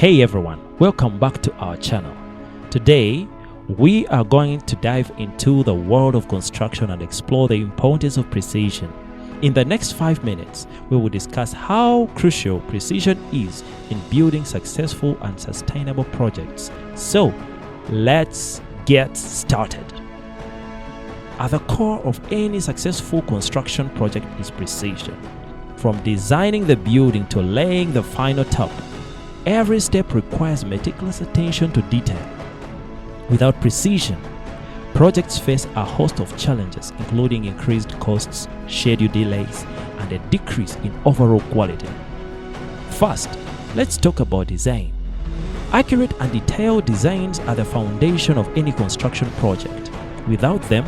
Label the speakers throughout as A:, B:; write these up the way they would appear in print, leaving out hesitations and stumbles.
A: Hey everyone, welcome back to our channel. Today, we are going to dive into the world of construction and explore the importance of precision. In the next 5 minutes, we will discuss how crucial precision is in building successful and sustainable projects. So, let's get started. At the core of any successful construction project is precision. From designing the building to laying the final top, every step requires meticulous attention to detail. Without precision, projects face a host of challenges, including increased costs, schedule delays, and a decrease in overall quality. First, let's talk about design. Accurate and detailed designs are the foundation of any construction project. Without them,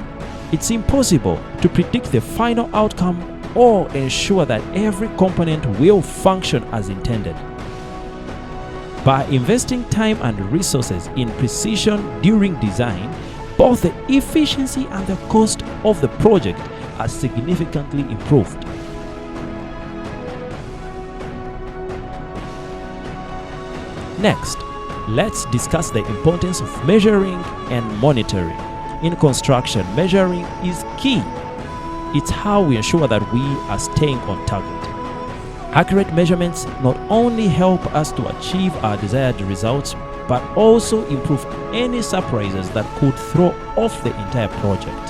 A: it's impossible to predict the final outcome or ensure that every component will function as intended. By investing time and resources in precision during design, both the efficiency and the cost of the project are significantly improved. Next, let's discuss the importance of measuring and monitoring. In construction, measuring is key. It's how we ensure that we are staying on target. Accurate measurements not only help us to achieve our desired results, but also improve any surprises that could throw off the entire project.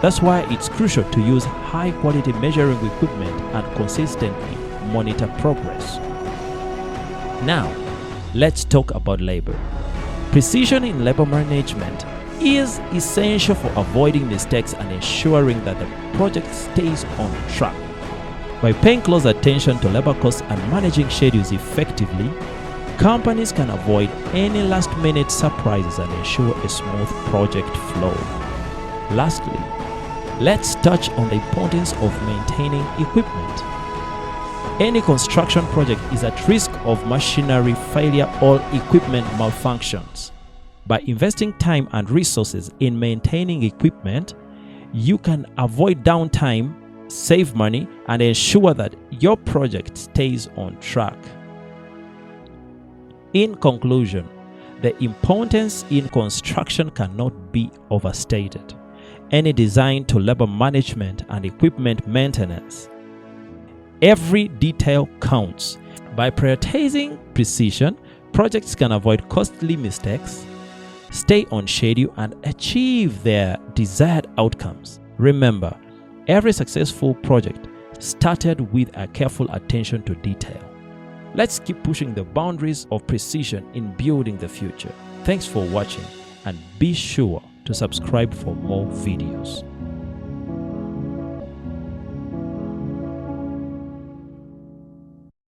A: That's why it's crucial to use high-quality measuring equipment and consistently monitor progress. Now, let's talk about labor. Precision in labor management is essential for avoiding mistakes and ensuring that the project stays on track. By paying close attention to labor costs and managing schedules effectively, companies can avoid any last-minute surprises and ensure a smooth project flow. Lastly, let's touch on the importance of maintaining equipment. Any construction project is at risk of machinery failure or equipment malfunctions. By investing time and resources in maintaining equipment, you can avoid downtime, save money, and ensure that your project stays on track. In conclusion, the importance in construction cannot be overstated. Any design to labor management and equipment maintenance, every detail counts. By prioritizing precision, projects can avoid costly mistakes, stay on schedule, and achieve their desired outcomes. Remember, every successful project started with a careful attention to detail. Let's keep pushing the boundaries of precision in building the future. Thanks for watching, and be sure to subscribe for more videos.